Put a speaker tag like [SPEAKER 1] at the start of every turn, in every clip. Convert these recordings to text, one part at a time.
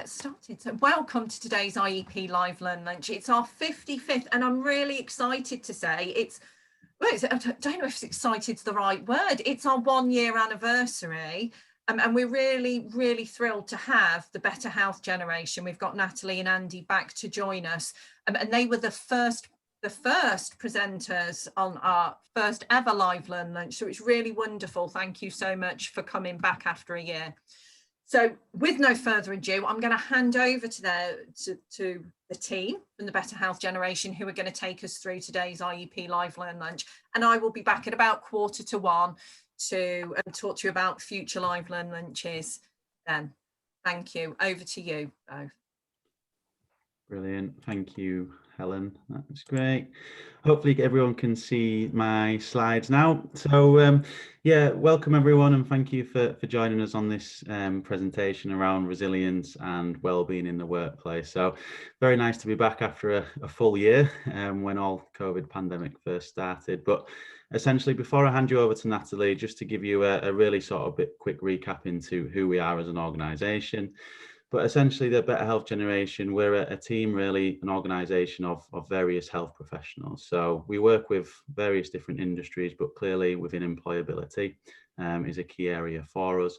[SPEAKER 1] Get started. So welcome to today's IEP Live Learn Lunch. It's our 55th and I'm really excited to say I don't know if excited's the right word. It's our 1 year anniversary. And we're really thrilled to have the Better Health generation. We've got Natalie and Andy back to join us. And they were the first presenters on our first ever Live Learn Lunch. So it's really wonderful. Thank you so much for coming back after a year. So with no further ado, I'm going to hand over to the team from the Better Health generation who are going to take us through today's IEP Live Learn Lunch. And I will be back at about 1:45 to talk to you about future Live Learn Lunches then. Thank you. Over to you both.
[SPEAKER 2] Brilliant. Thank you, Helen. That's great. Hopefully everyone can see my slides now. So yeah, welcome everyone and thank you for joining us on this presentation around resilience and well-being in the workplace. So very nice to be back after a full year when all COVID pandemic first started. But essentially, before I hand you over to Natalie, just to give you a really sort of quick recap into who we are as an organisation. But essentially, the Better Health generation, we're a team, really, an organisation of various health professionals. So we work with various different industries, but clearly within employability is a key area for us.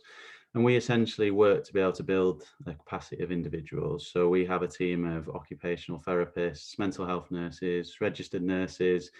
[SPEAKER 2] And we essentially work to be able to build the capacity of individuals. So we have a team of occupational therapists, mental health nurses, registered nurses,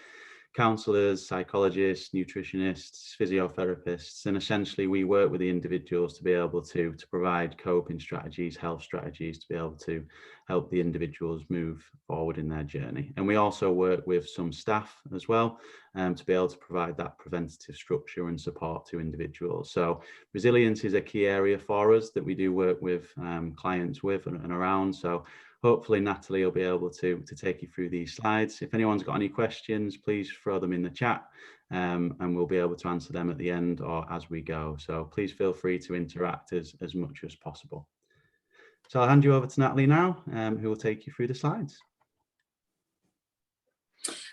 [SPEAKER 2] counsellors, psychologists, nutritionists, physiotherapists, and essentially we work with the individuals to be able to provide coping strategies, health strategies, to be able to help the individuals move forward in their journey. And we also work with some staff as well to be able to provide that preventative structure and support to individuals. So resilience is a key area for us that we do work with clients with and around. So hopefully Natalie will be able to take you through these slides. If anyone's got any questions, please throw them in the chat and we'll be able to answer them at the end or as we go. So please feel free to interact as much as possible. So I'll hand you over to Natalie now, who will take you through the slides.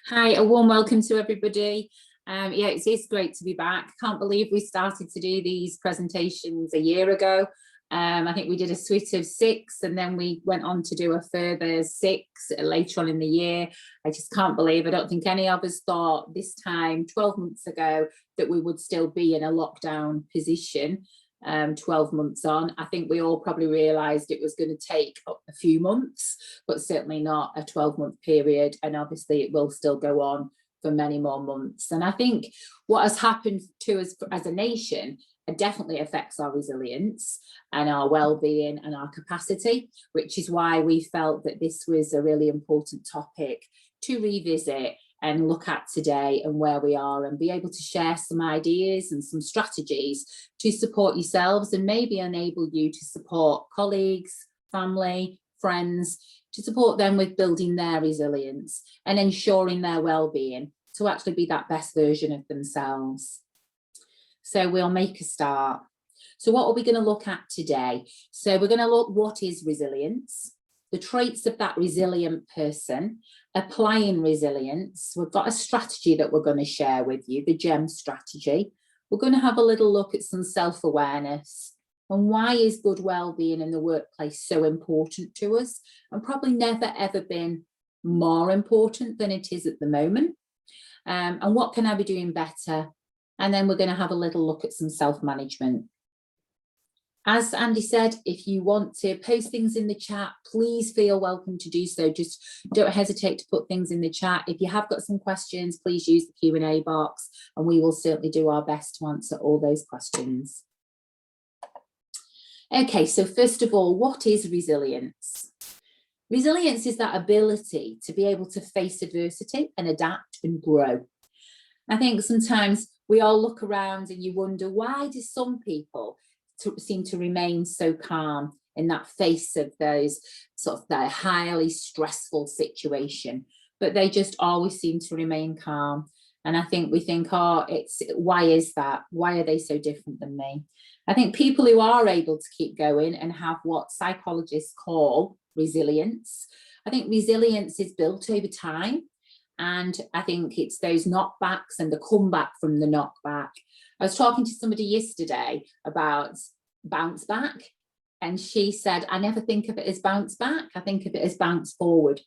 [SPEAKER 3] Hi, a warm welcome to everybody. Yeah, it's great to be back. Can't believe we started to do these presentations a year ago. I think we did a suite of 6 and then we went on to do a further 6 later on in the year. I just can't believe, I don't think any of us thought this time 12 months ago that we would still be in a lockdown position 12 months on. I think we all probably realised it was going to take a few months, but certainly not a 12-month period. And obviously it will still go on for many more months. And I think what has happened to us as a nation, it definitely affects our resilience and our well-being and our capacity, which is why we felt that this was a really important topic to revisit and look at today and where we are, and be able to share some ideas and some strategies to support yourselves and maybe enable you to support colleagues, family, friends, to support them with building their resilience and ensuring their well-being to actually be that best version of themselves. So we'll make a start. So what are we going to look at today? So we're going to look what is resilience, the traits of that resilient person, applying resilience. We've got a strategy that we're going to share with you, the GEM strategy. We're going to have a little look at some self-awareness and why is good well-being in the workplace so important to us and probably never ever been more important than it is at the moment. And what can I be doing better? And then we're going to have a little look at some self-management. As Andy said, if you want to post things in the chat, please feel welcome to do so. Just don't hesitate to put things in the chat. If you have got some questions, please use the Q&A box and we will certainly do our best to answer all those questions. Okay, so first of all, what is resilience? Resilience is that ability to be able to face adversity and adapt and grow. I think sometimes we all look around and you wonder, why do some people seem to remain so calm in that face of those sort of that highly stressful situation, but they just always seem to remain calm. And I think we think, oh, why is that? Why are they so different than me? I think people who are able to keep going and have what psychologists call resilience, I think resilience is built over time. And I think it's those knockbacks and the comeback from the knockback. I was talking to somebody yesterday about bounce back, And she said, I never think of it as bounce back. I think of it as bounce forward.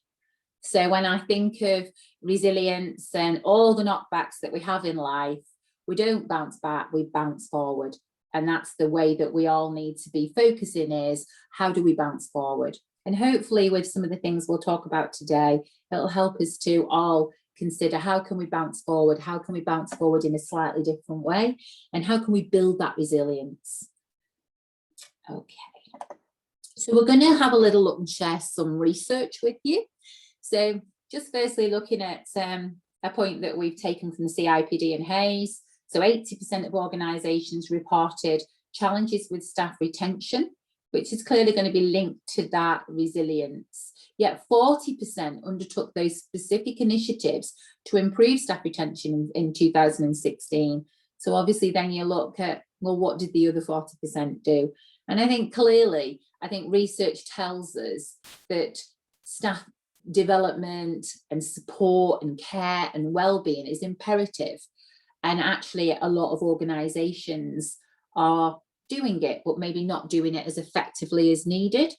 [SPEAKER 3] So when I think of resilience and all the knockbacks that we have in life, we don't bounce back, we bounce forward. And that's the way that we all need to be focusing, is how do we bounce forward? And hopefully with some of the things we'll talk about today, it'll help us to all consider, how can we bounce forward? How can we bounce forward in a slightly different way? And how can we build that resilience? Okay, so we're going to have a little look and share some research with you. So just firstly looking at a point that we've taken from the CIPD and Hayes. So 80% of organisations reported challenges with staff retention, which is clearly going to be linked to that resilience. Yet 40% undertook those specific initiatives to improve staff retention in 2016. So obviously then you look at, well, what did the other 40% do? And I think clearly, research tells us that staff development and support and care and well-being is imperative. And actually a lot of organisations are doing it, but maybe not doing it as effectively as needed.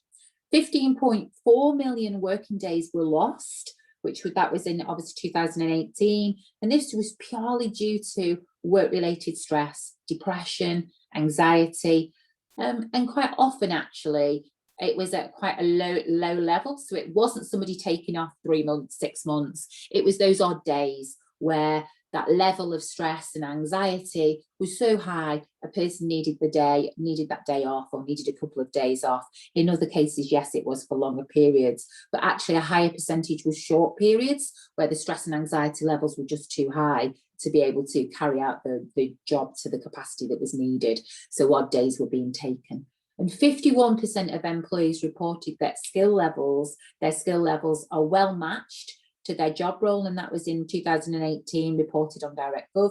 [SPEAKER 3] 15.4 million working days were lost, that was in obviously 2018. And this was purely due to work-related stress, depression, anxiety, and quite often actually it was at quite a low level. So it wasn't somebody taking off 3 months, 6 months. It was those odd days where that level of stress and anxiety was so high, a person needed that day off, or needed a couple of days off. In other cases, yes, it was for longer periods, but actually a higher percentage was short periods where the stress and anxiety levels were just too high to be able to carry out the job to the capacity that was needed. So odd days were being taken. And 51% of employees reported that their skill levels are well matched to their job role, and that was in 2018, reported on DirectGov.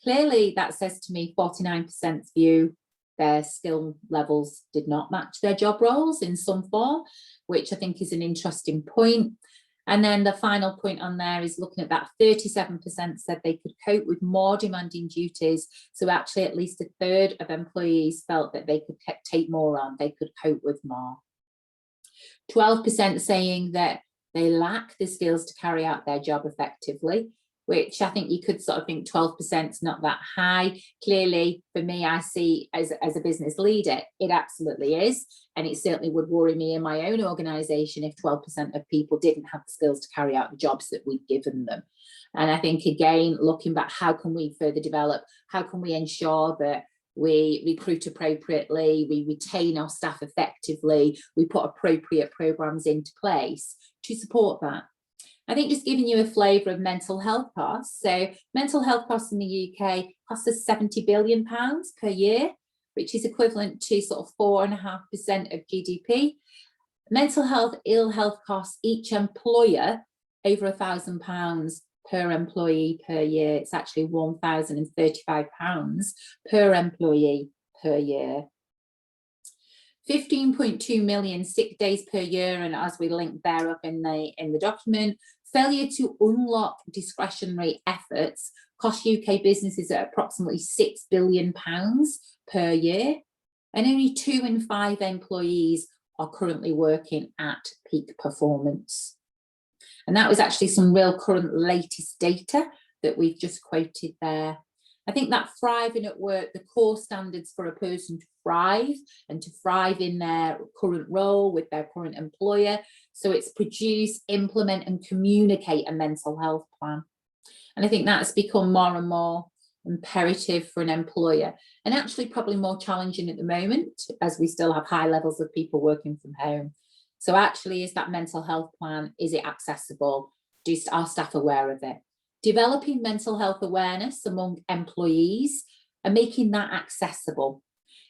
[SPEAKER 3] Clearly, that says to me 49% view their skill levels did not match their job roles in some form, which I think is an interesting point. And then the final point on there is looking at that 37% said they could cope with more demanding duties. So actually at least a third of employees felt that they could take more on, they could cope with more. 12% saying that they lack the skills to carry out their job effectively, which I think you could sort of think 12% is not that high. Clearly, for me, I see as a business leader, it absolutely is. And it certainly would worry me in my own organisation if 12% of people didn't have the skills to carry out the jobs that we've given them. And I think, again, looking back, how can we further develop? How can we ensure that we recruit appropriately, we retain our staff effectively, we put appropriate programmes into place to support that? I think just giving you a flavour of mental health costs. So mental health costs in the UK cost us £70 billion per year, which is equivalent to sort of 4.5% of GDP. Mental health, ill health costs each employer over £1,000 per employee per year. It's actually £1,035 per employee per year. 15.2 million sick days per year, and as we link there up in the document, failure to unlock discretionary efforts cost UK businesses at approximately £6 billion per year, and only 2 in 5 employees are currently working at peak performance. And that was actually some real current latest data that we've just quoted there. I think that thriving at work, the core standards for a person to thrive and to thrive in their current role with their current employer. So it's produce, implement and communicate a mental health plan. And I think that's become more and more imperative for an employer, and actually probably more challenging at the moment as we still have high levels of people working from home. So actually, is that mental health plan, is it accessible? Do our staff aware of it? Developing mental health awareness among employees and making that accessible.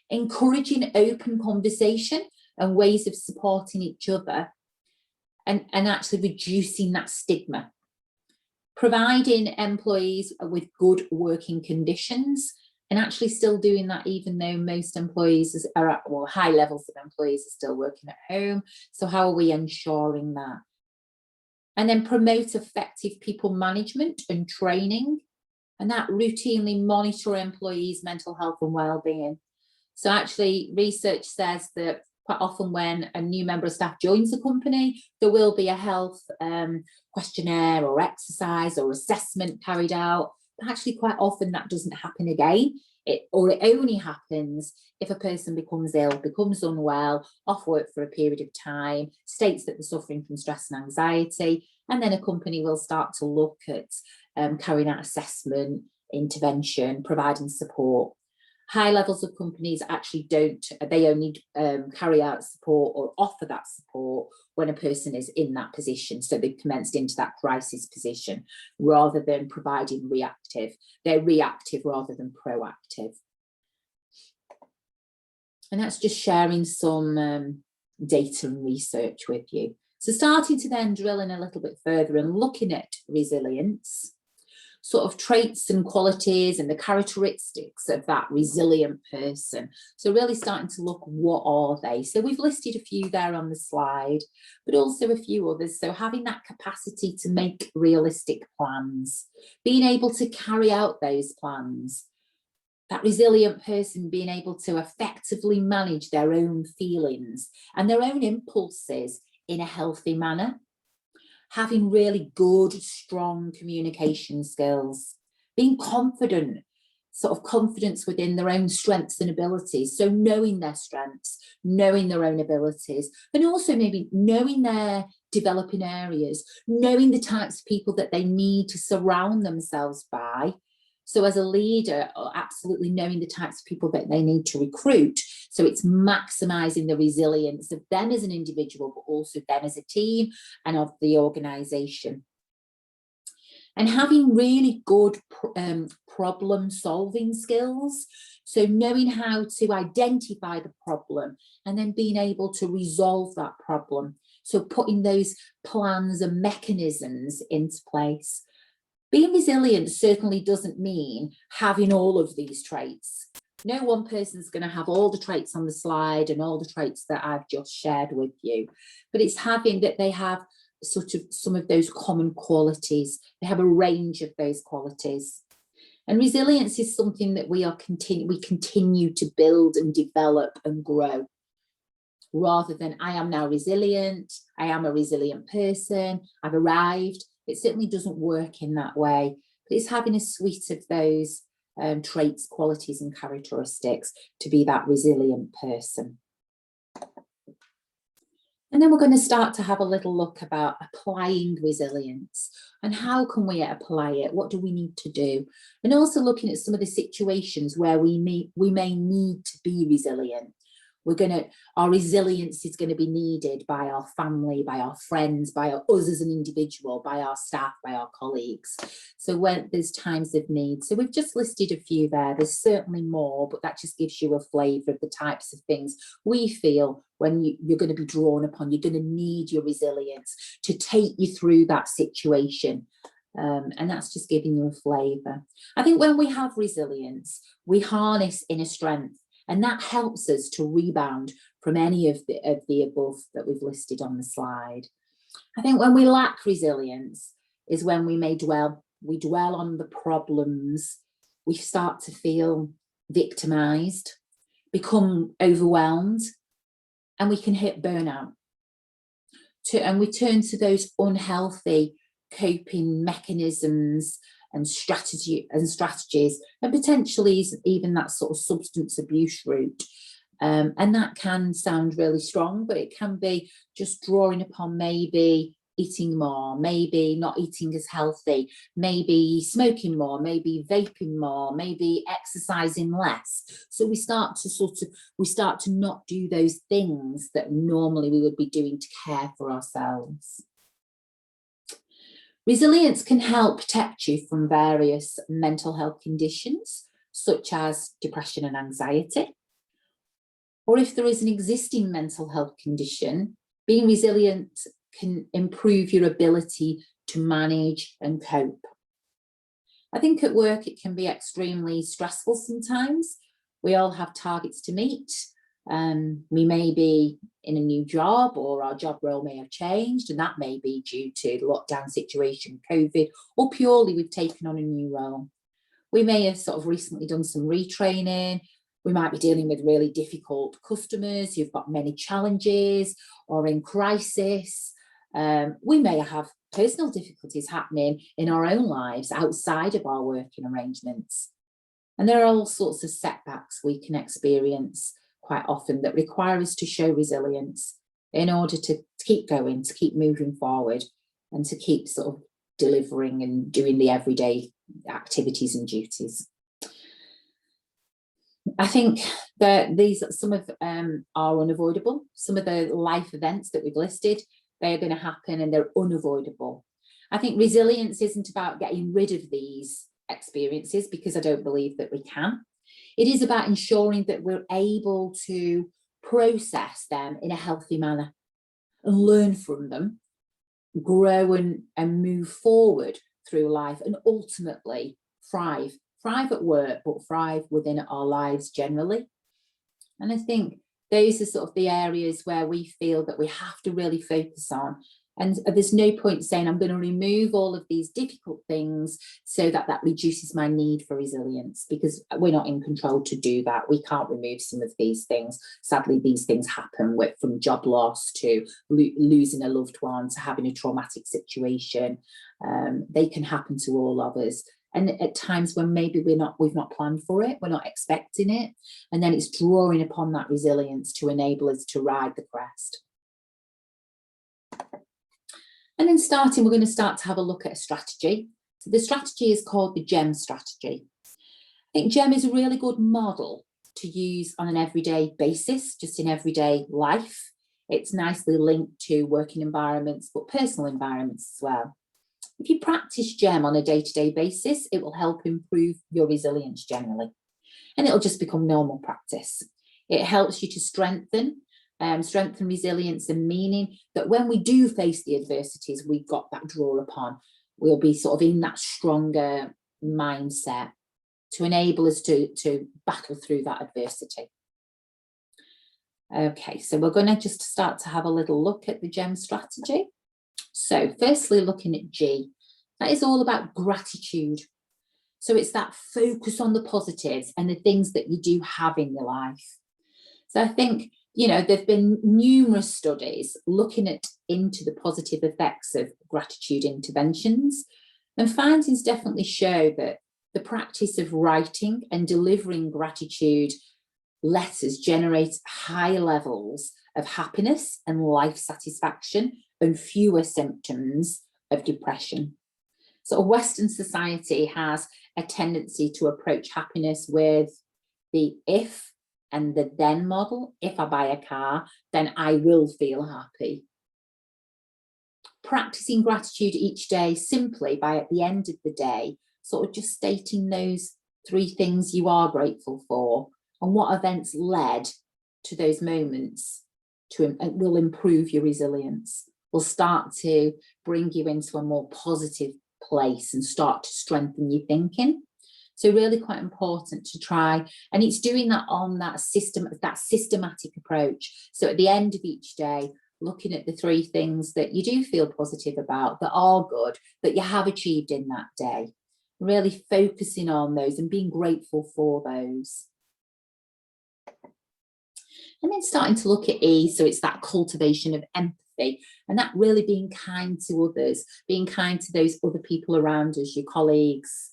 [SPEAKER 3] Encouraging open conversation and ways of supporting each other, and actually reducing that stigma. Providing employees with good working conditions, and actually still doing that even though most employees are at, well, high levels of employees are still working at home. So how are we ensuring that? And then promote effective people management and training, and that routinely monitor employees' mental health and well-being. So actually research says that Quite often when a new member of staff joins the company, there will be a health questionnaire or exercise or assessment carried out. But actually quite often that doesn't happen again. It only happens if a person becomes ill, becomes unwell, off work for a period of time, states that they're suffering from stress and anxiety, and then a company will start to look at carrying out assessment, intervention, providing support. High levels of companies actually don't, they only carry out support or offer that support when a person is in that position. So they've commenced into that crisis position rather than providing reactive. They're reactive rather than proactive. And that's just sharing some data and research with you. So starting to then drill in a little bit further and looking at resilience, sort of traits and qualities and the characteristics of that resilient person. So really starting to look, what are they? So we've listed a few there on the slide, but also a few others. So having that capacity to make realistic plans, being able to carry out those plans, that resilient person being able to effectively manage their own feelings and their own impulses in a healthy manner. Having really good, strong communication skills, being confident, sort of confidence within their own strengths and abilities. So knowing their strengths, knowing their own abilities, and also maybe knowing their developing areas, knowing the types of people that they need to surround themselves by. So as a leader, absolutely knowing the types of people that they need to recruit. So it's maximising the resilience of them as an individual, but also them as a team and of the organisation. And having really good problem solving skills. So knowing how to identify the problem and then being able to resolve that problem. So putting those plans and mechanisms into place. Being resilient certainly doesn't mean having all of these traits. No one person's going to have all the traits on the slide and all the traits that I've just shared with you, but it's having that they have sort of some of those common qualities. They have a range of those qualities. And resilience is something that we continue to build and develop and grow, rather than I am now resilient, I am a resilient person, I've arrived. It certainly doesn't work in that way, but it's having a suite of those traits, qualities and characteristics to be that resilient person. And then we're going to start to have a little look about applying resilience and how can we apply it? What do we need to do? And also looking at some of the situations where we may need to be resilient. Our resilience is going to be needed by our family, by our friends, by us as an individual, by our staff, by our colleagues. So when there's times of need. So we've just listed a few there. There's certainly more, but that just gives you a flavour of the types of things we feel when you're going to be drawn upon. You're going to need your resilience to take you through that situation. And that's just giving you a flavour. I think when we have resilience, we harness inner strength. And that helps us to rebound from any of the above that we've listed on the slide. I think when we lack resilience is when we dwell on the problems, we start to feel victimised, become overwhelmed, and we can hit burnout. And we turn to those unhealthy coping mechanisms and strategies, and potentially even that sort of substance abuse route. And that can sound really strong, but it can be just drawing upon maybe eating more, maybe not eating as healthy, maybe smoking more, maybe vaping more, maybe exercising less. So we start to not do those things that normally we would be doing to care for ourselves. Resilience can help protect you from various mental health conditions, such as depression and anxiety. Or if there is an existing mental health condition, being resilient can improve your ability to manage and cope. I think at work it can be extremely stressful sometimes. We all have targets to meet. We may be in a new job, or our job role may have changed, and that may be due to the lockdown situation, COVID, or purely we've taken on a new role. We may have sort of recently done some retraining, We might be dealing with really difficult customers who've got many challenges or in crisis. We may have personal difficulties happening in our own lives outside of our working arrangements. And there are all sorts of setbacks we can experience quite often that require us to show resilience in order to keep going, to keep moving forward, and to keep sort of delivering and doing the everyday activities and duties. I think that some of are unavoidable. Some of the life events that we've listed, they're going to happen and they're unavoidable. I think resilience isn't about getting rid of these experiences, because I don't believe that we can. It is about ensuring that we're able to process them in a healthy manner and learn from them, grow and move forward through life, and ultimately thrive at work, but thrive within our lives generally. And I think those are sort of the areas where we feel that we have to really focus on. And there's no point saying I'm going to remove all of these difficult things so that reduces my need for resilience, because we're not in control to do that. We can't remove some of these things. Sadly, these things happen, from job loss to losing a loved one to having a traumatic situation. They can happen to all of us. And at times when maybe we've not planned for it, we're not expecting it. And then it's drawing upon that resilience to enable us to ride the crest. And then we're going to start to have a look at a strategy. So the strategy is called the GEM strategy. I think GEM is a really good model to use on an everyday basis, just in everyday life. It's nicely linked to working environments, but personal environments as well. If you practice GEM on a day-to-day basis, it will help improve your resilience generally. And it'll just become normal practice. It helps you to strengthen resilience and meaning, that when we do face the adversities we've got that draw upon, we'll be sort of in that stronger mindset to enable us to battle through that adversity. Okay, so we're going to just start to have a little look at the GEM strategy. So firstly, looking at G, that is all about gratitude. So it's that focus on the positives and the things that you do have in your life. So I think, there've been numerous studies looking into the positive effects of gratitude interventions, and findings definitely show that the practice of writing and delivering gratitude letters generates higher levels of happiness and life satisfaction and fewer symptoms of depression. So Western society has a tendency to approach happiness with the if and the then model. If I buy a car, then I will feel happy. Practicing gratitude each day simply by, at the end of the day, sort of just stating those 3 things you are grateful for and what events led to those moments will improve your resilience, will start to bring you into a more positive place and start to strengthen your thinking. So really quite important to try, and it's doing that on that systematic approach. So at the end of each day, looking at the 3 things that you do feel positive about, that are good, that you have achieved in that day, really focusing on those and being grateful for those. And then starting to look at E, so it's that cultivation of empathy, and that really being kind to others, being kind to those other people around us, your colleagues,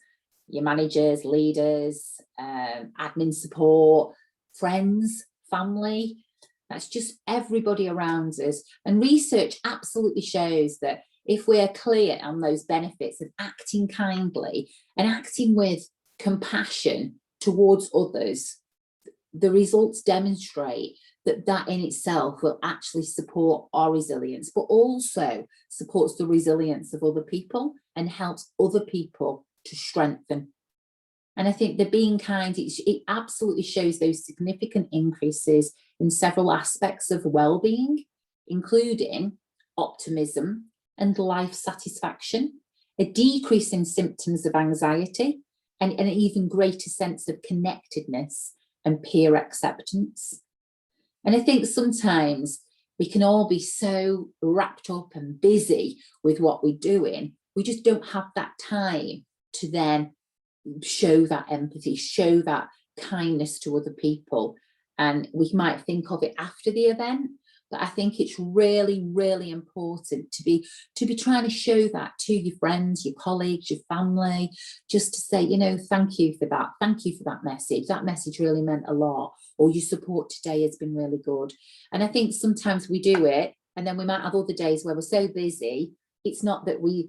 [SPEAKER 3] your managers, leaders, admin support, friends, family. That's just everybody around us. And research absolutely shows that if we're clear on those benefits of acting kindly and acting with compassion towards others, the results demonstrate that in itself will actually support our resilience, but also supports the resilience of other people and helps other people to strengthen. And I think the being kind, it absolutely shows those significant increases in several aspects of well-being, including optimism and life satisfaction, a decrease in symptoms of anxiety, and an even greater sense of connectedness and peer acceptance. And I think sometimes we can all be so wrapped up and busy with what we're doing, we just don't have that time to then show that empathy, show that kindness to other people. And we might think of it after the event, but I think it's really, really important to be trying to show that to your friends, your colleagues, your family, just to say, you know, thank you for that. Thank you for that message. That message really meant a lot. Or your support today has been really good. And I think sometimes we do it, and then we might have other days where we're so busy. It's not that we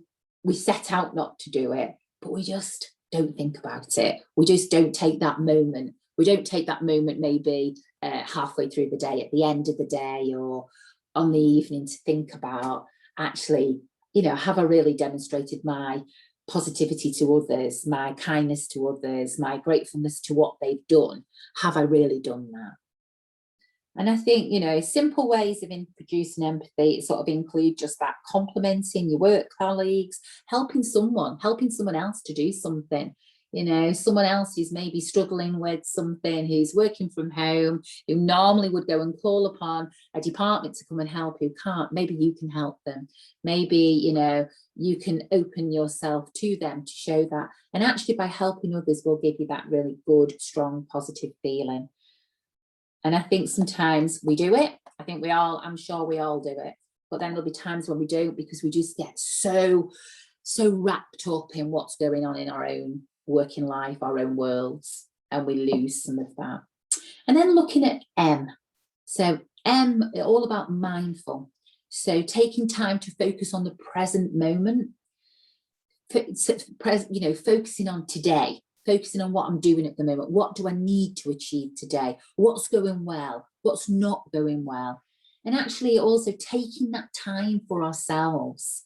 [SPEAKER 3] set out not to do it, but we just don't think about it. We just don't take that moment. We don't take that moment maybe halfway through the day, at the end of the day, or on the evening, to think about, actually, you know, have I really demonstrated my positivity to others, my kindness to others, my gratefulness to what they've done? Have I really done that? And I think, you know, simple ways of introducing empathy sort of include just that, complimenting your work colleagues, helping someone else to do something. You know, someone else who's maybe struggling with something, who's working from home, who normally would go and call upon a department to come and help, who can't. Maybe you can help them. Maybe, you know, you can open yourself to them to show that. And actually, by helping others will give you that really good, strong, positive feeling. And I think sometimes we do it. I think I'm sure we all do it. But then there'll be times when we don't, because we just get so wrapped up in what's going on in our own working life, our own worlds, and we lose some of that. And then looking at M. So M, all about mindful. So taking time to focus on the present moment, you know, focusing on today, focusing on what I'm doing at the moment. What do I need to achieve today? What's going well? What's not going well? And actually also taking that time for ourselves.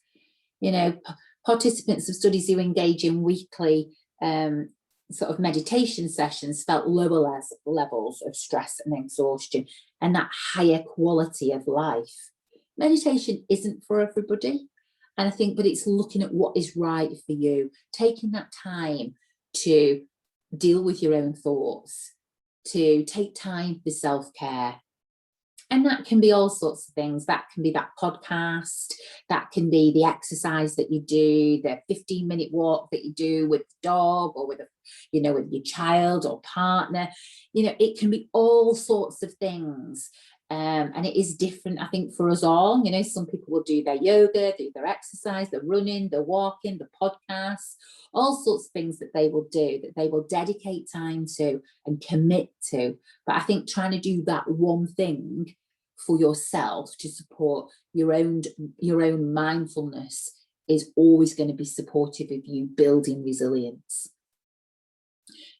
[SPEAKER 3] You know, participants of studies who engage in weekly sort of meditation sessions felt lower levels of stress and exhaustion, and that higher quality of life. Meditation isn't for everybody. And I think, but it's looking at what is right for you, taking that time to deal with your own thoughts, to take time for self-care. And that can be all sorts of things. That can be that podcast, that can be the exercise that you do, the 15-minute walk that you do with the dog, or with with your child or partner. You know, it can be all sorts of things. And it is different, I think, for us all. You know, some people will do their yoga, do their exercise, the running, the walking, the podcasts, all sorts of things that they will do, that they will dedicate time to and commit to. But I think trying to do that one thing for yourself to support your own mindfulness is always going to be supportive of you building resilience.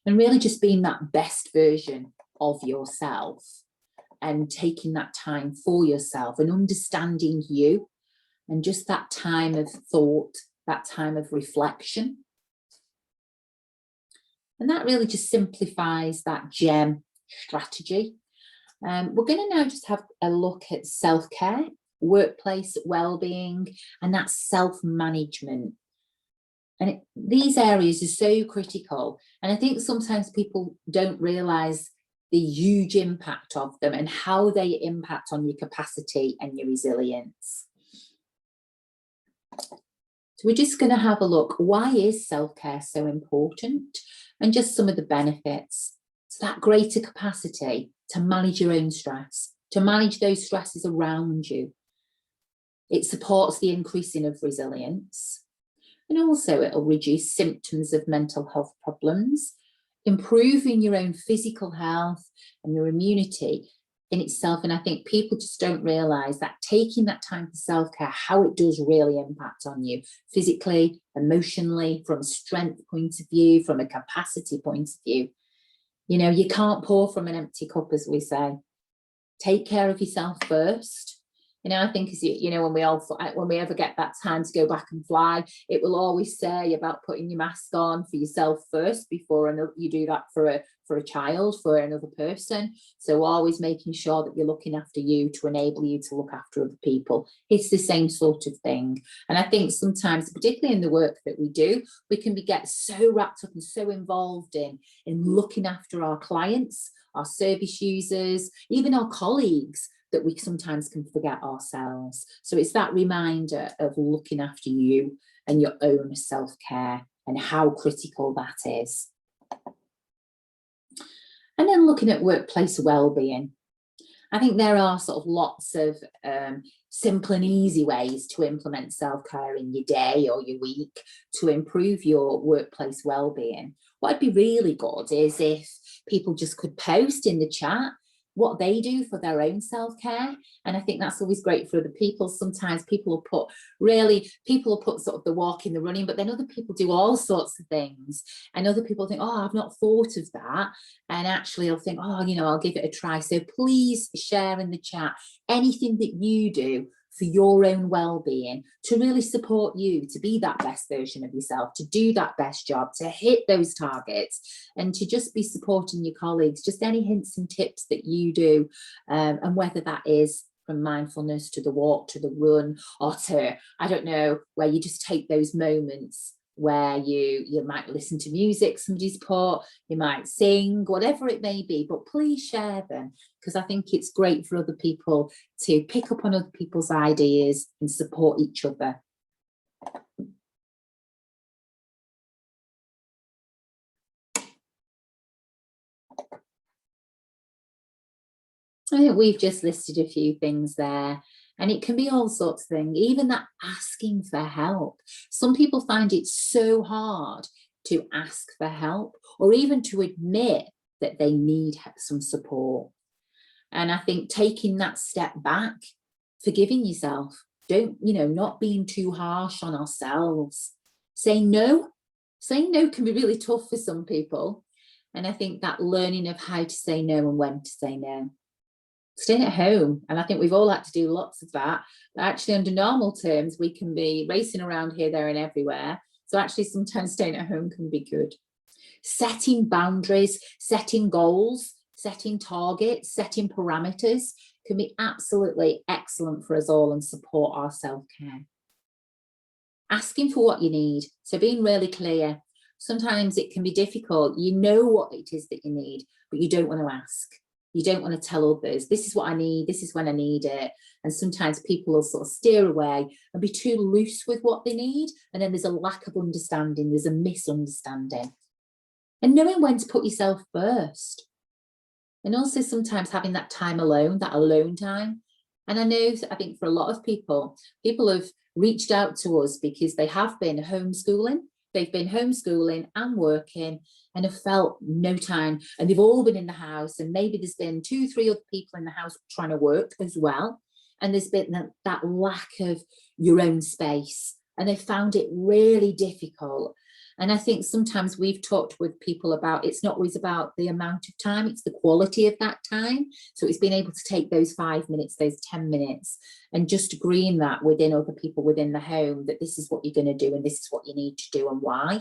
[SPEAKER 3] And really just being that best version of yourself, and taking that time for yourself and understanding you, and just that time of thought, that time of reflection. And that really just simplifies that GEM strategy. We're going to now just have a look at self-care, workplace well-being, and that self-management. And these areas are so critical. And I think sometimes people don't realise the huge impact of them and how they impact on your capacity and your resilience. So we're just going to have a look. Why is self-care so important? And just some of the benefits. So that greater capacity to manage your own stress, to manage those stresses around you. It supports the increasing of resilience. And also it'll reduce symptoms of mental health problems, improving your own physical health and your immunity in itself. And I think people just don't realise that taking that time for self-care, how it does really impact on you physically, emotionally, from a strength point of view, from a capacity point of view. You know, you can't pour from an empty cup, as we say. Take care of yourself first. You know, I think, as you know, when we ever get that time to go back and fly, it will always say about putting your mask on for yourself first before you do that for a child, for another person. So always making sure that you're looking after you to enable you to look after other people. It's the same sort of thing. And I think sometimes, particularly in the work that we do, we can get so wrapped up and so involved in looking after our clients, our service users, even our colleagues, that we sometimes can forget ourselves. So it's that reminder of looking after you and your own self-care and how critical that is. And then looking at workplace wellbeing. I think there are sort of lots of simple and easy ways to implement self-care in your day or your week to improve your workplace well-being. What would be really good is if people just could post in the chat what they do for their own self-care. And I think that's always great for other people. Sometimes people will put sort of the walking, the running, but then other people do all sorts of things. And other people think, oh, I've not thought of that. And actually I'll think, oh, I'll give it a try. So please share in the chat anything that you do for your own well-being, to really support you, to be that best version of yourself, to do that best job, to hit those targets, and to just be supporting your colleagues. Just any hints and tips that you do, and whether that is from mindfulness to the walk, to the run, or to, I don't know, where you just take those moments where you might listen to music somebody's put, you might sing, whatever it may be, but please share them, because I think it's great for other people to pick up on other people's ideas and support each other. I think we've just listed a few things there, and it can be all sorts of things, even that asking for help. Some people find it so hard to ask for help, or even to admit that they need some support. And I think taking that step back, forgiving yourself, not being too harsh on ourselves, saying no can be really tough for some people. And I think that learning of how to say no and when to say no. Staying at home, and I think we've all had to do lots of that, but actually under normal terms we can be racing around here, there and everywhere, so actually sometimes staying at home can be good. Setting boundaries, setting goals, setting targets, setting parameters can be absolutely excellent for us all and support our self-care. Asking for what you need, so being really clear. Sometimes it can be difficult, you know what it is that you need, but you don't want to ask. You don't want to tell others, this is what I need, this is when I need it. And sometimes people will sort of steer away and be too loose with what they need. And then there's a lack of understanding, there's a misunderstanding. And knowing when to put yourself first. And also sometimes having that time alone, that alone time. And I think for a lot of people have reached out to us because they have been homeschooling. They've been homeschooling and working and have felt no time, and they've all been in the house, and maybe there's been 2-3 other people in the house trying to work as well, and there's been that lack of your own space, and they found it really difficult. And I think sometimes we've talked with people about, it's not always about the amount of time, it's the quality of that time. So it's being able to take those 5 minutes, those 10 minutes, and just agreeing that within other people within the home, that this is what you're going to do and this is what you need to do and why.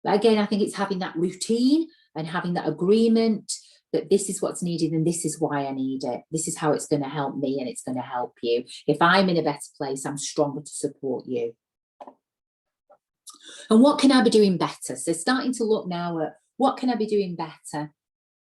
[SPEAKER 3] But again, I think it's having that routine and having that agreement that this is what's needed and this is why I need it. This is how it's going to help me and it's going to help you. If I'm in a better place, I'm stronger to support you. And what can I be doing better? So starting to look now at what can I be doing better?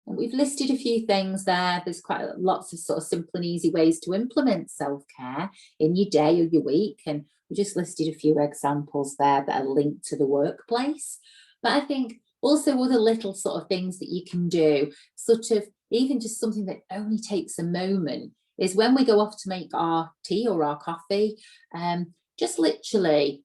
[SPEAKER 3] And we've listed a few things there. There's quite lots of sort of simple and easy ways to implement self-care in your day or your week. And we just listed a few examples there that are linked to the workplace. But I think also other little sort of things that you can do, sort of even just something that only takes a moment, is when we go off to make our tea or our coffee, just literally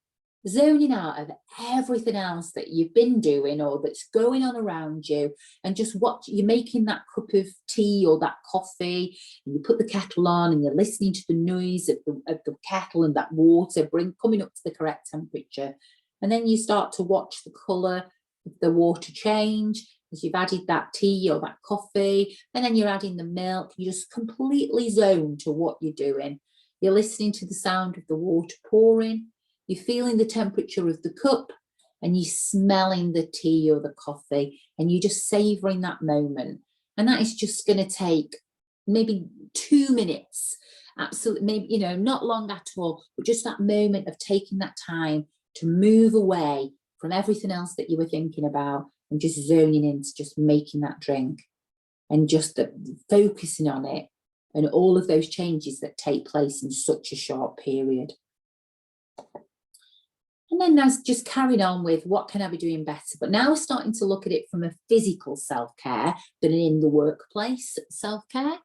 [SPEAKER 3] zoning out of everything else that you've been doing or that's going on around you, and just watch, you're making that cup of tea or that coffee, and you put the kettle on and you're listening to the noise of the kettle and that water coming up to the correct temperature. And then you start to watch the colour of the water change as you've added that tea or that coffee, and then you're adding the milk. You just completely zone to what you're doing. You're listening to the sound of the water pouring, you're feeling the temperature of the cup, and you're smelling the tea or the coffee, and you're just savouring that moment. And that is just going to take maybe 2 minutes, absolutely, maybe, not long at all, but just that moment of taking that time to move away from everything else that you were thinking about and just zoning into just making that drink and just focusing on it and all of those changes that take place in such a short period. And then that's just carrying on with what can I be doing better? But now we're starting to look at it from a physical self-care, but in the workplace self-care.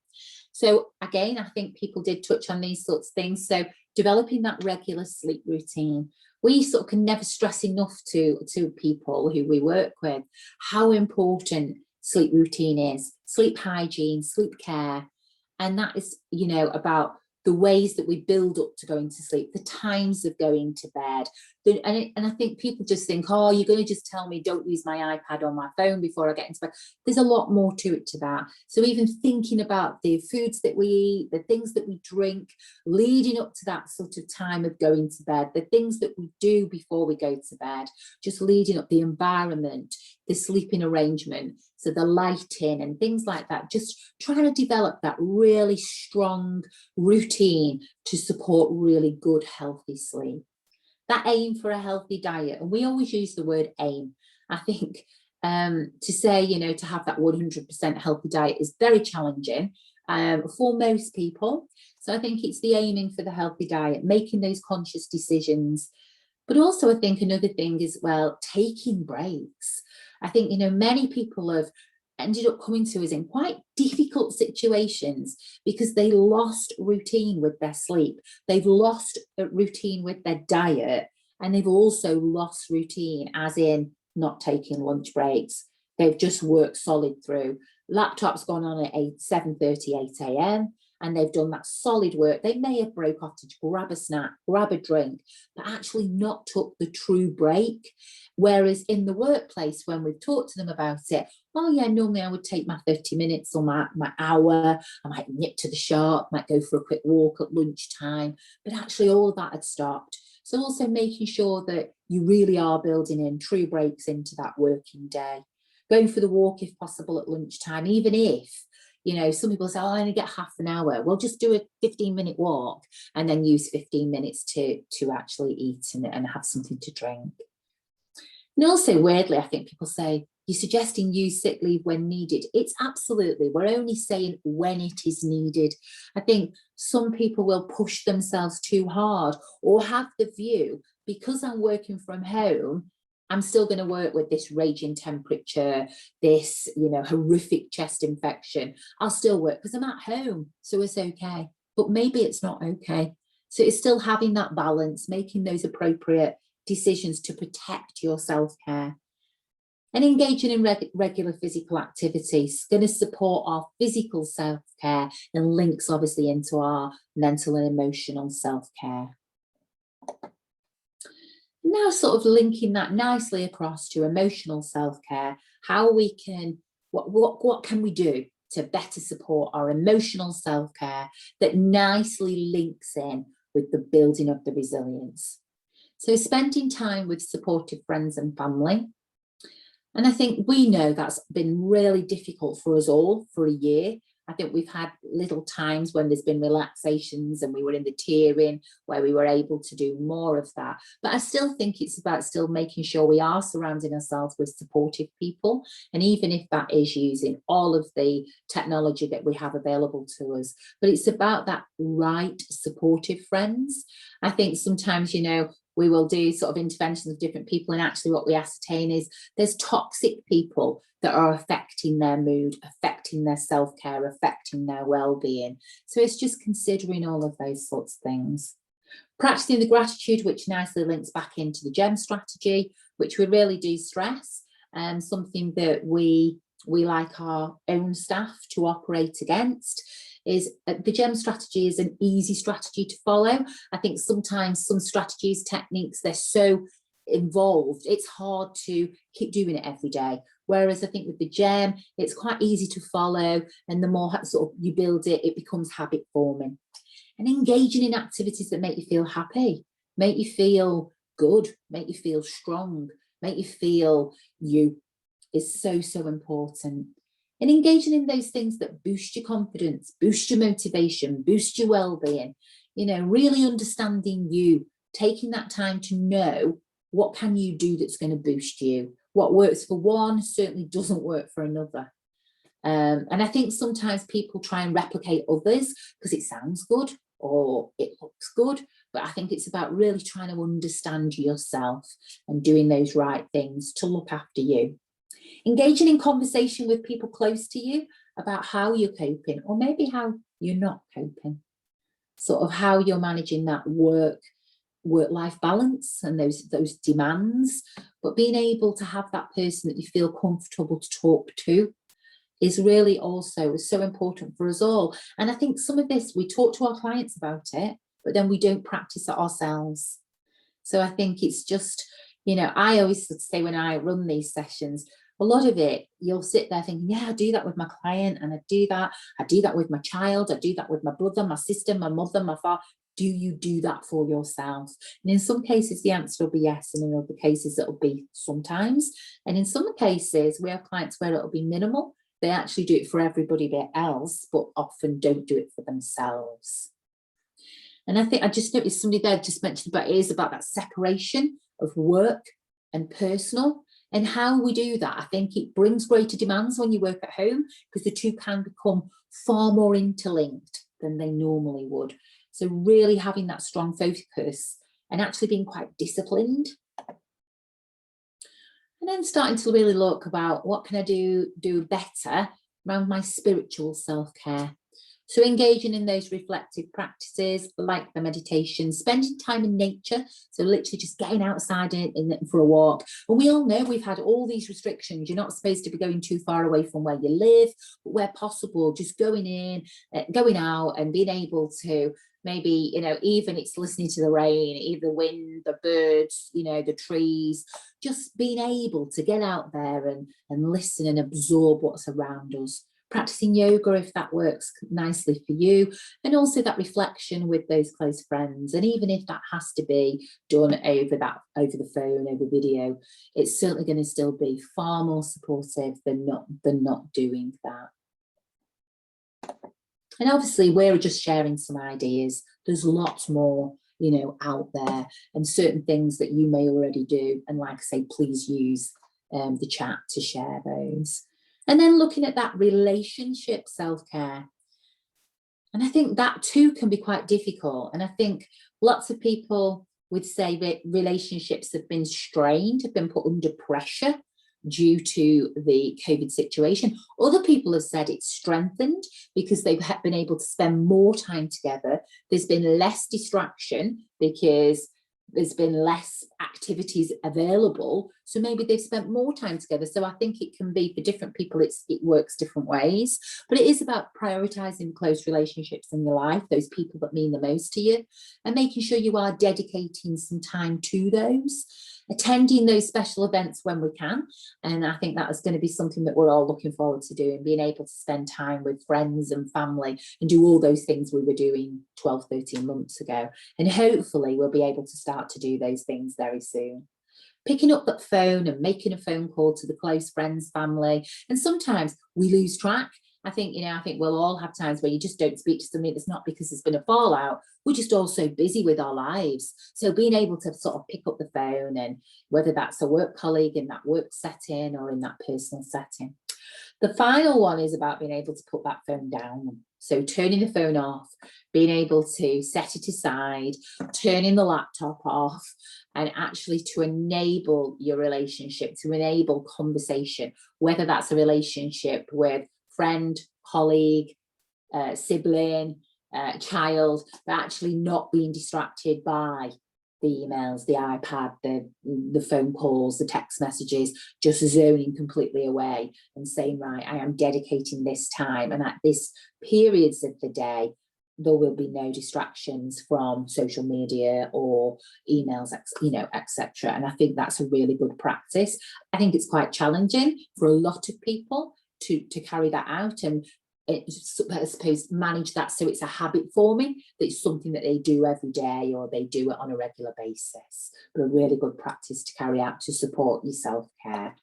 [SPEAKER 3] So again, I think people did touch on these sorts of things. So developing that regular sleep routine. We sort of can never stress enough to people who we work with how important sleep routine is, sleep hygiene, sleep care. And that is, you know, about the ways that we build up to going to sleep, the times of going to bed. And I think people just think, oh, you're going to just tell me don't use my iPad or my phone before I get into bed. There's a lot more to it to that. So even thinking about the foods that we eat, the things that we drink, leading up to that sort of time of going to bed, the things that we do before we go to bed, just leading up the environment, the sleeping arrangement, so the lighting and things like that, just trying to develop that really strong routine to support really good, healthy sleep. That aim for a healthy diet, and we always use the word aim. I think to say, you know, to have that 100% healthy diet is very challenging for most people. So I think it's the aiming for the healthy diet, making those conscious decisions. But also I think another thing is, well, taking breaks. I think, you know, many people have ended up coming to us in quite difficult situations because they lost routine with their sleep. They've lost a routine with their diet, and they've also lost routine as in not taking lunch breaks. They've just worked solid through. Laptop's gone on at 7:30, 8 a.m. and they've done that solid work. They may have broke off to grab a snack, grab a drink, but actually not took the true break. Whereas in the workplace, when we've talked to them about it, oh yeah, normally I would take my 30 minutes or my hour, I might nip to the shop, might go for a quick walk at lunchtime, but actually all of that had stopped. So also making sure that you really are building in true breaks into that working day. Going for the walk if possible at lunchtime, even if, you know, some people say, oh, I only get half an hour. Well, just do a 15-minute walk and then use 15 minutes to actually eat and have something to drink. And also, weirdly, I think people say, you're suggesting use sick leave when needed. It's absolutely, we're only saying when it is needed. I think some people will push themselves too hard or have the view, because I'm working from home, I'm still going to work with this raging temperature, this, you know, horrific chest infection. I'll still work because I'm at home, so it's okay. But maybe it's not okay. So it's still having that balance, making those appropriate decisions to protect your self-care. And engaging in regular physical activities, going to support our physical self-care and links obviously into our mental and emotional self-care. Now sort of linking that nicely across to emotional self-care, how we can, what can we do to better support our emotional self-care that nicely links in with the building of the resilience. So spending time with supportive friends and family. And I think we know that's been really difficult for us all for a year. I think we've had little times when there's been relaxations and we were in the tiering where we were able to do more of that. But I still think it's about still making sure we are surrounding ourselves with supportive people. And even if that is using all of the technology that we have available to us, but it's about that right supportive friends. I think sometimes, you know, we will do sort of interventions with different people, and actually what we ascertain is there's toxic people that are affecting their mood, affecting their self-care, affecting their well-being. So it's just considering all of those sorts of things. Practicing the gratitude, which nicely links back into the GEM strategy, which we really do stress, and something that we like our own staff to operate against. Is the GEM strategy is an easy strategy to follow. I think sometimes some strategies, techniques, they're so involved, it's hard to keep doing it every day. Whereas I think with the GEM, it's quite easy to follow, and the more sort of you build it, it becomes habit forming. And engaging in activities that make you feel happy, make you feel good, make you feel strong, make you feel you is so, so important. And engaging in those things that boost your confidence, boost your motivation, boost your well-being, you know, really understanding you, taking that time to know what can you do that's going to boost you. What works for one certainly doesn't work for another. And I think sometimes people try and replicate others because it sounds good or it looks good, but I think it's about really trying to understand yourself and doing those right things to look after you. Engaging in conversation with people close to you about how you're coping, or maybe how you're not coping, sort of how you're managing that work-life balance and those demands, but being able to have that person that you feel comfortable to talk to is really also so important for us all. And I think some of this, we talk to our clients about it, but then we don't practice it ourselves. So I think it's just, you know, I always say when I run these sessions, a lot of it, you'll sit there thinking, yeah, I do that with my client, and I do that with my child, I do that with my brother, my sister, my mother, my father. Do you do that for yourself? And in some cases, the answer will be yes, and in other cases, it'll be sometimes. And in some cases, we have clients where it'll be minimal. They actually do it for everybody else, but often don't do it for themselves. And I think I just noticed somebody there just mentioned about it is about that separation of work and personal. And how we do that, I think it brings greater demands when you work at home, because the two can become far more interlinked than they normally would. So really having that strong focus and actually being quite disciplined. And then starting to really look about what can I do better around my spiritual self-care. So engaging in those reflective practices like the meditation, spending time in nature, so literally just getting outside for a walk. And we all know we've had all these restrictions. You're not supposed to be going too far away from where you live, but where possible, just going out and being able to maybe, you know, even it's listening to the rain, either the wind, the birds, you know, the trees, just being able to get out there and listen and absorb what's around us. Practicing yoga if that works nicely for you, and also that reflection with those close friends. And even if that has to be done over the phone, over video, it's certainly going to still be far more supportive than not doing that. And obviously we're just sharing some ideas. There's lots more, you know, out there, and certain things that you may already do. And like I say, please use the chat to share those. And then looking at that relationship self-care. And I think that too can be quite difficult. And I think lots of people would say that relationships have been strained, have been put under pressure due to the COVID situation. Other people have said it's strengthened because they've been able to spend more time together. There's been less distraction because there's been less activities available, so maybe they've spent more time together. So I think it can be, for different people, it works different ways, but it is about prioritizing close relationships in your life, those people that mean the most to you, and making sure you are dedicating some time to those, attending those special events when we can. And I think that is going to be something that we're all looking forward to doing, being able to spend time with friends and family and do all those things we were doing 12, 13 months ago. And hopefully we'll be able to start to do those things very soon. Picking up that phone and making a phone call to the close friends, family. And sometimes we lose track. I think we'll all have times where you just don't speak to somebody. That's not because there's been a fallout. We're just all so busy with our lives. So being able to sort of pick up the phone, and whether that's a work colleague in that work setting or in that personal setting. The final one is about being able to put that phone down. So turning the phone off, being able to set it aside, turning the laptop off, and actually to enable your relationship, to enable conversation, whether that's a relationship with friend, colleague, sibling, child, but actually not being distracted by the emails, the iPad, the phone calls, the text messages, just zoning completely away and saying, right, I am dedicating this time, and at this periods of the day, there will be no distractions from social media or emails, etc. And I think that's a really good practice. I think it's quite challenging for a lot of people to carry that out, and I suppose manage that so it's a habit forming, that it's something that they do every day or they do it on a regular basis, but a really good practice to carry out to support your self-care.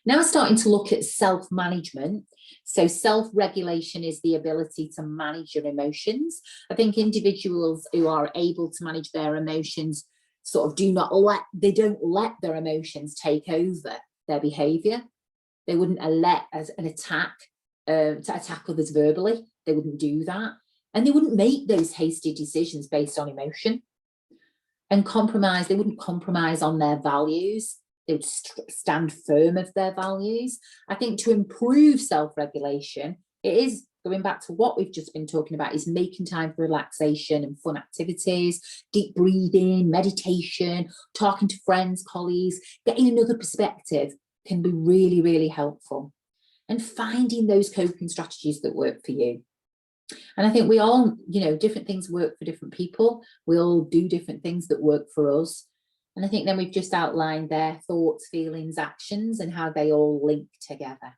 [SPEAKER 3] Now starting to look at self-management. So self-regulation is the ability to manage your emotions. I think individuals who are able to manage their emotions sort of don't let their emotions take over their behaviour. They wouldn't let as an attack to attack others verbally. They wouldn't do that. And they wouldn't make those hasty decisions based on emotion and compromise. They wouldn't compromise on their values. They would stand firm of their values. I think to improve self-regulation, it is going back to what we've just been talking about, is making time for relaxation and fun activities, deep breathing, meditation, talking to friends, colleagues, getting another perspective can be really, really helpful. And finding those coping strategies that work for you. And I think we all, you know, different things work for different people. We all do different things that work for us. And I think then we've just outlined their thoughts, feelings, actions, and how they all link together.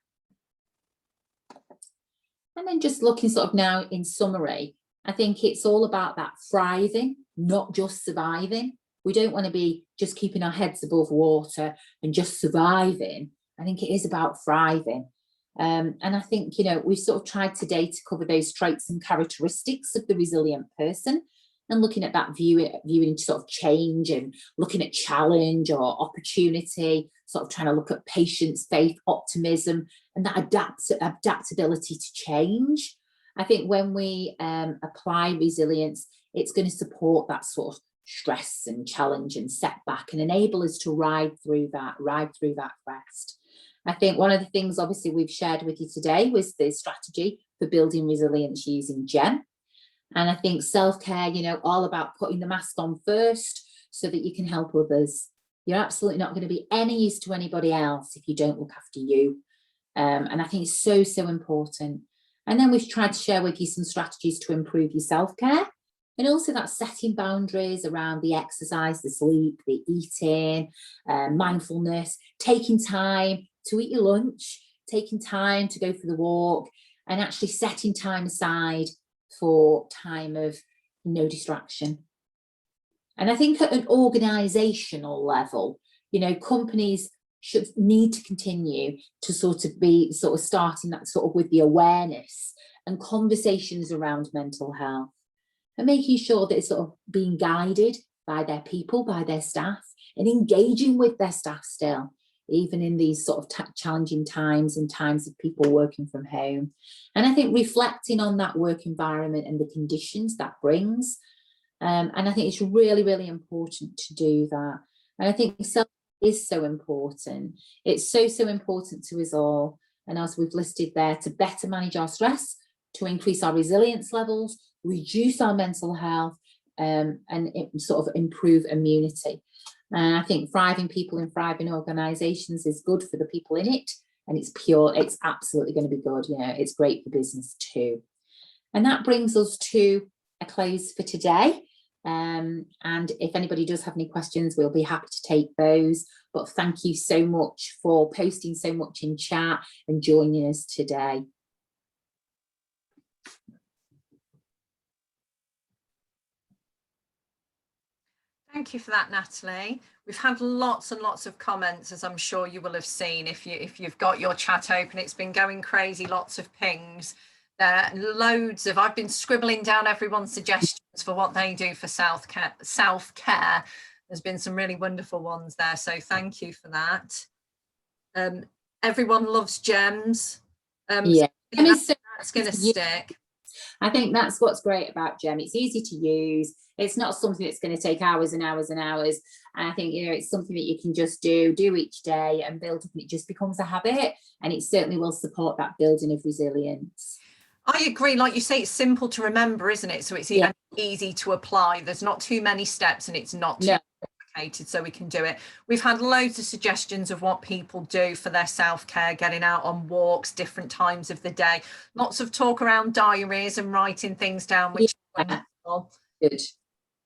[SPEAKER 3] And then just looking sort of now in summary, I think it's all about that thriving, not just surviving. We don't want to be just keeping our heads above water and just surviving. I think it is about thriving. And I think, you know, we've sort of tried today to cover those traits and characteristics of the resilient person, and looking at that viewing sort of change and looking at challenge or opportunity, sort of trying to look at patience, faith, optimism, and that adaptability to change. I think when we apply resilience, it's going to support that sort of stress and challenge and setback and enable us to ride through that crest. I think one of the things obviously we've shared with you today was the strategy for building resilience using GEM. And I think self-care, you know, all about putting the mask on first so that you can help others. You're absolutely not going to be any use to anybody else if you don't look after you. And I think it's so, so important. And then we've tried to share with you some strategies to improve your self-care. And also that setting boundaries around the exercise, the sleep, the eating, mindfulness, taking time to eat your lunch, taking time to go for the walk, and actually setting time aside for time of no distraction. And I think at an organizational level, you know, companies should need to continue to sort of starting that sort of with the awareness and conversations around mental health, and making sure that it's sort of being guided by their people, by their staff, and engaging with their staff still, even in these sort of challenging times and times of people working from home. And I think reflecting on that work environment and the conditions that brings. And I think it's really, really important to do that. And I think self is so important. It's so, so important to us all. And as we've listed there, to better manage our stress, to increase our resilience levels, reduce our mental health, and sort of improve immunity. And I think thriving people in thriving organisations is good for the people in it, and it's absolutely going to be good. You know, it's great for business too. And that brings us to a close for today. And if anybody does have any questions, we'll be happy to take those. But thank you so much for posting so much in chat and joining us today.
[SPEAKER 1] Thank you for that, Natalie. We've had lots and lots of comments, as I'm sure you will have seen if you've got your chat open. It's been going crazy, lots of pings there, loads of, I've been scribbling down everyone's suggestions for what they do for self-care. There's been some really wonderful ones there, so thank you for that. Everyone loves gems.
[SPEAKER 3] Yeah,
[SPEAKER 1] so that's going to stick.
[SPEAKER 3] I think that's what's great about GEM. It's easy to use. It's not something that's going to take hours and hours and hours. And I think, you know, it's something that you can just do each day and build up, and it just becomes a habit. And it certainly will support that building of resilience.
[SPEAKER 1] I agree. Like you say, it's simple to remember, isn't it? So it's easy to apply. There's not too many steps, and it's not too complicated, so we can do it. We've had loads of suggestions of what people do for their self-care, getting out on walks, different times of the day. Lots of talk around diaries and writing things down, which is wonderful.
[SPEAKER 3] Good.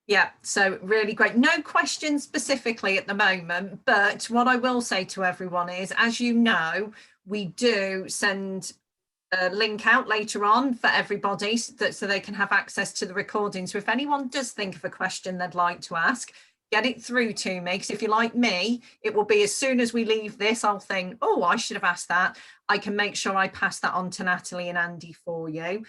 [SPEAKER 1] Yeah, so really great. No questions specifically at the moment, but what I will say to everyone is, as you know, we do send a link out later on for everybody so they can have access to the recording. So if anyone does think of a question they'd like to ask, get it through to me, because if you're like me, it will be as soon as we leave this, I'll think, oh, I should have asked that. I can make sure I pass that on to Natalie and Andy for you.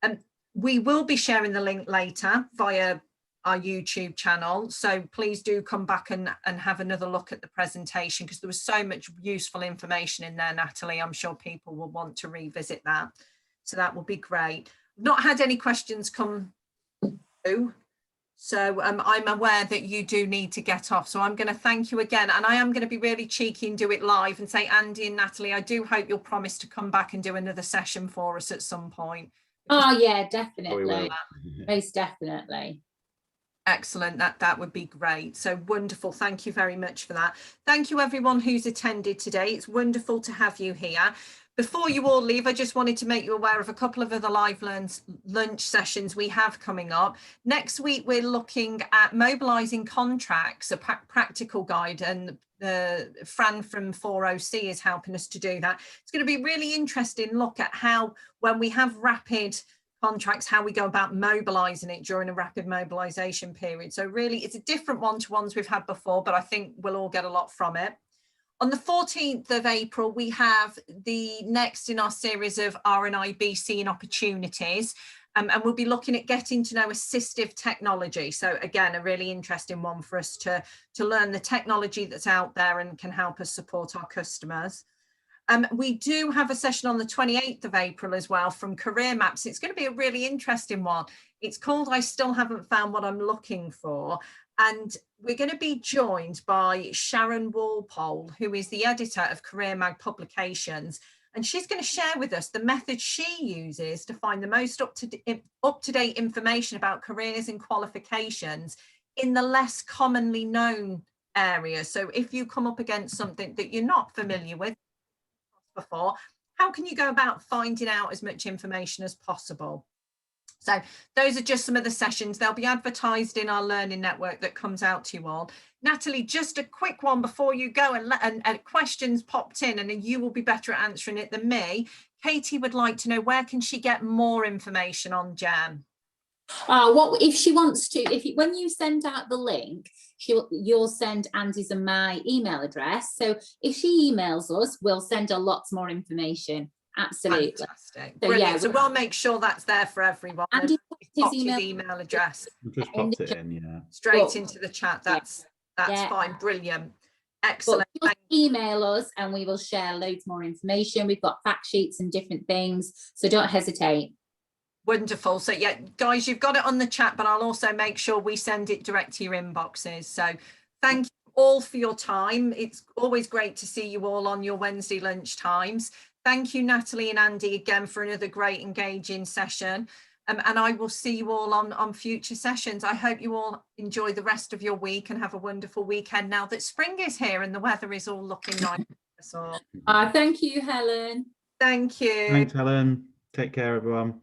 [SPEAKER 1] And we will be sharing the link later via our YouTube channel, so please do come back and have another look at the presentation, because there was so much useful information in there, Natalie. I'm sure people will want to revisit that, so that will be great. not had any questions come through. So I'm aware that you do need to get off. So I'm going to thank you again. And I am going to be really cheeky and do it live and say, Andy and Natalie, I do hope you'll promise to come back and do another session for us at some point.
[SPEAKER 3] Oh yeah,
[SPEAKER 2] Oh,
[SPEAKER 3] definitely. Most definitely.
[SPEAKER 1] Excellent. That would be great. So wonderful. Thank you very much for that. Thank you everyone who's attended today. It's wonderful to have you here. Before you all leave, I just wanted to make you aware of a couple of other LiveLearnLunch sessions we have coming up. Next week, we're looking at mobilising contracts, a practical guide, and Fran from 4OC is helping us to do that. It's going to be a really interesting look at how, when we have rapid contracts, how we go about mobilising it during a rapid mobilisation period. So really, it's a different one to ones we've had before, but I think we'll all get a lot from it. On the 14th of April, we have the next in our series of R&IB seeing opportunities, and we'll be looking at getting to know assistive technology. So again, a really interesting one for us to learn the technology that's out there and can help us support our customers. We do have a session on the 28th of April as well from Career Maps. It's going to be a really interesting one. It's called I Still Haven't Found What I'm Looking For. And we're going to be joined by Sharon Walpole, who is the editor of Career Mag Publications. And she's going to share with us the method she uses to find the most up-to-date information about careers and qualifications in the less commonly known areas. So if you come up against something that you're not familiar with before, how can you go about finding out as much information as possible? So those are just some of the sessions. They'll be advertised in our learning network that comes out to you all. Natalie, just a quick one before you go, and questions popped in and you will be better at answering it than me. Katie would like to know, where can she get more information on GEM?
[SPEAKER 3] What if she wants to, when you send out the link, you'll send Andy's and my email address. So if she emails us, we'll send her lots more information. Absolutely.
[SPEAKER 1] Fantastic.
[SPEAKER 3] So,
[SPEAKER 1] brilliant.
[SPEAKER 3] yeah,
[SPEAKER 1] So we'll make sure that's there for everyone.
[SPEAKER 3] Andy
[SPEAKER 1] His email address.
[SPEAKER 2] Just popped it in, yeah.
[SPEAKER 1] Straight into the chat. That's fine. Brilliant. Excellent.
[SPEAKER 3] Email us and we will share loads more information. We've got fact sheets and different things, so don't hesitate.
[SPEAKER 1] Wonderful. So yeah, guys, you've got it on the chat, but I'll also make sure we send it direct to your inboxes. So thank you all for your time. It's always great to see you all on your Wednesday lunch times. Thank you, Natalie and Andy, again for another great engaging session. And I will see you all on future sessions. I hope you all enjoy the rest of your week and have a wonderful weekend now that spring is here and the weather is all looking nice. So,
[SPEAKER 3] Thank you, Helen.
[SPEAKER 1] Thank you.
[SPEAKER 2] Thanks, Helen. Take care, everyone.